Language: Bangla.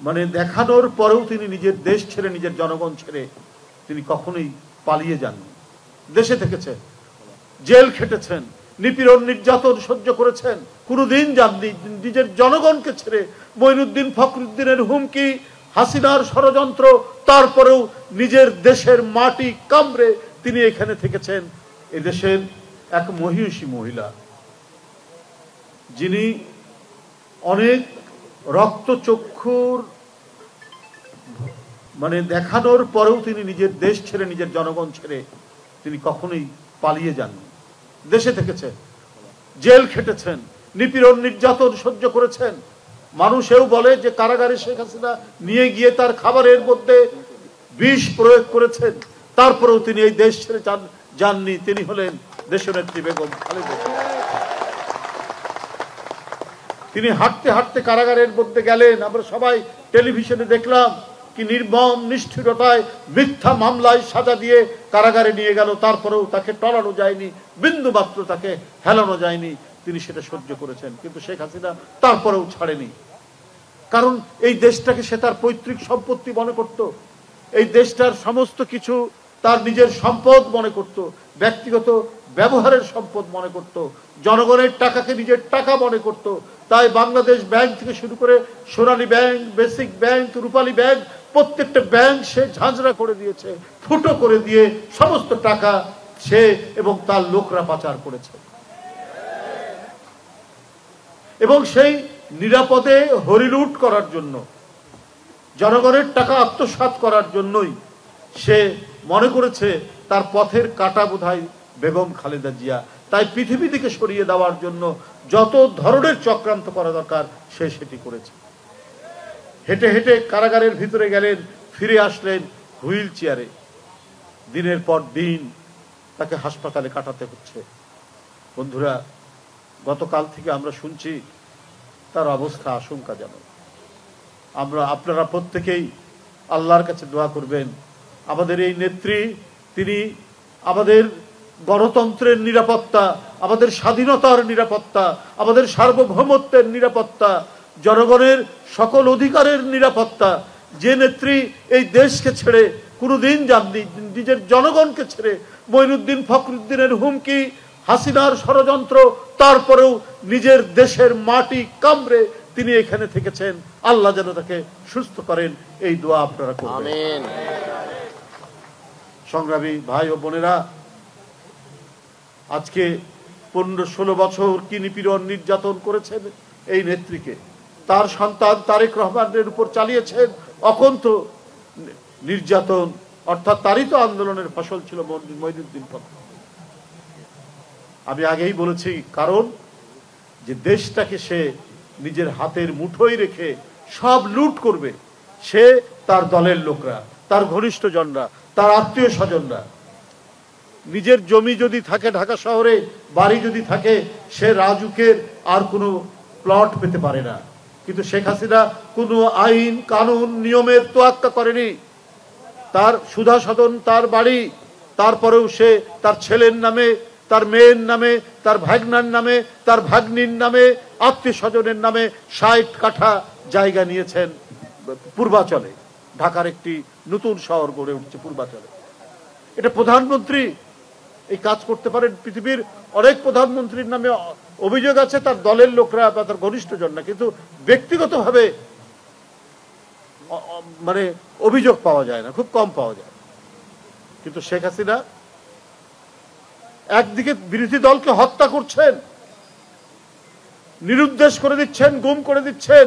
মানে দেখানোর পরেও তিনি নিজের দেশ ছেড়ে, নিজের জনগণ ছেড়ে তিনি কখনোই পালিয়ে যাননি। দেশে থেকেছেন, জেল খেটেছেন, নিপীড়ন নির্যাতন সহ্য করেছেন, কোনোদিন যাননি নিজের জনগণকে ছেড়ে। মঈনুদ্দিন ফখরুদ্দিনের হুমকি, হাসিনার ষড়যন্ত্র, তারপরেও নিজের দেশের মাটি কামড়ে তিনি এখানে থেকেছেন। এদেশের এক মহিষী মহিলা, যিনি অনেক রক্তচক্ষুর মানে দেখানোর পরেও তিনি নিজের দেশ ছেড়ে, নিজের জনগণ ছেড়ে তিনি কখনোই পালিয়ে যাননি। দেশে থেকেছেন, জেল খেটেছেন, নিপীড়ন নির্যাতন সহ্য করেছেন। মানুষেও বলে যে কারাগারে শেখ হাসিনা নিয়ে গিয়ে তার খাবারের মধ্যে বিষ প্রয়োগ করেছেন, তারপরেও তিনি এই দেশ ছেড়ে যাননি। তিনি হলেন দেশনেত্রী বেগম খালেদা জিয়া। তিনি হাঁটতে হাঁটতে কারাগারের মধ্যে গেলেন। আমরা সবাই টেলিভিশনে দেখলাম কি নির্মম নিষ্ঠুরতায় মিথ্যা মামলায় সাজা দিয়ে কারাগারে নিয়ে গেল, তারপরেও তাকে টলানো যায়নি, বিন্দু মাত্র তাকে হেলানো যায়নি। তিনি সেটা সহ্য করেছেন, কিন্তু শেখ হাসিনা তারপরেও ছাড়েনি। কারণ এই দেশটাকে সে তার পৈতৃক সম্পত্তি মনে করত, এই দেশটার সমস্ত কিছু তার নিজের সম্পদ মনে করত, ব্যক্তিগত ব্যবহারের সম্পদ মনে করত, জনগণের টাকাকে নিজের টাকা মনে করত। তাই বাংলাদেশ ব্যাংক থেকে শুরু করে সোনালী ব্যাংক, বেসিক ব্যাংক, রূপালী ব্যাংক, প্রত্যেকটা ব্যাংক সে ঝাঁঝরা করে দিয়েছে, ফুটো করে দিয়ে সমস্ত টাকা সে এবং তার লোকরা পাচার করেছে। এবং সেই নিরাপদে হরিলুট করার জন্য, জনগণের টাকা আত্মসাৎ করার জন্যই সে মনে করেছে তার পথের কাঁটা বোধহয় বেগম খালেদা জিয়া। তাই পৃথিবী থেকে সরিয়ে দেওয়ার জন্য যত ধরনের চক্রান্ত করা দরকার সে সেটি করেছে। হেঁটে হেঁটে কারাগারের ভিতরে গেলেন, ফিরে আসলেন হুইল চেয়ারে। দিনের পর দিন তাকে হাসপাতালে কাটাতে হচ্ছে। বন্ধুরা, গতকাল থেকে আমরা শুনছি তার অবস্থা আশঙ্কাজনক। আপনারা প্রত্যেকেই আল্লাহর কাছে দোয়া করবেন। আমাদের এই নেত্রী, তিনি আমাদের গণতন্ত্রের নিরাপত্তা, আমাদের স্বাধীনতার নিরাপত্তা, আমাদের সার্বভৌমত্বের নিরাপত্তা, জনগণের সকল অধিকারের নিরাপত্তা। যে নেত্রী এই দেশকে ছেড়ে কোনোদিন যাননি, নিজের জনগণকে ছেড়ে। মঈনুদ্দিন ফখরুদ্দিনের হুমকি, হাসিনার ষড়যন্ত্র, তারপরেও নিজের দেশের মাটি কামড়ে তিনি এখানে থেকেছেন। আল্লাহ যেন তাকে সুস্থ করেন, এই দোয়া আপনারা করবেন। আমিন। সংগ্রামী ভাই ও বোনেরা, আজকে 15-16 বছর কি নিপীড়ন নির্যাতন করেছেন এই নেত্রীকে। তার সন্তান তারেক রহমানের উপর চালিয়েছেন অকন্ঠ নির্যাতন, অর্থাৎ তারই তো আন্দোলনের ফসল ছিল মঈনুদ্দিন ফখরুদ্দিন। আমি আগেই বলেছি, কারণ যে দেশটাকে সে নিজের হাতের মুঠোয় রেখে সব লুট করবে, সে, তার দলের লোকরা, তার ঘনিষ্ঠজনরা, তার আত্মীয় স্বজনরা। নিজের জমি যদি থাকে ঢাকা শহরে, বাড়ি যদি থাকে, সে রাজুকের আর কোনো প্লট পেতে পারে না। কিন্তু শেখ হাসিনা কোনো আইন কানুন নিয়মের তোয়াক্কা করেনি। তার সুধা সদন তার বাড়ি, তারপরেও সে তার ছেলের নামে, তার মেয়ের নামে, তার ভাগনার নামে, তার ভাগ্নির নামে, আত্মীয় স্বজনের নামে 60 কাঠা জায়গা নিয়েছেন পূর্বাচলে। ঢাকার একটি নতুন শহর গড়ে উঠছে পূর্বাচলে। এটা প্রধানমন্ত্রী এই কাজ করতে পারেন? পৃথিবীর অনেক প্রধানমন্ত্রীর নামে অভিযোগ আছে, তার দলের লোকরা বা তার ঘনিষ্ঠজন না, কিন্তু ব্যক্তিগতভাবে মানে অভিযোগ পাওয়া যায় না, খুব কম পাওয়া যায়। কিন্তু শেখ হাসিনা একদিকে বিরোধী দলকে হত্যা করছেন, নিরুদ্দেশ করে দিচ্ছেন, গুম করে দিচ্ছেন,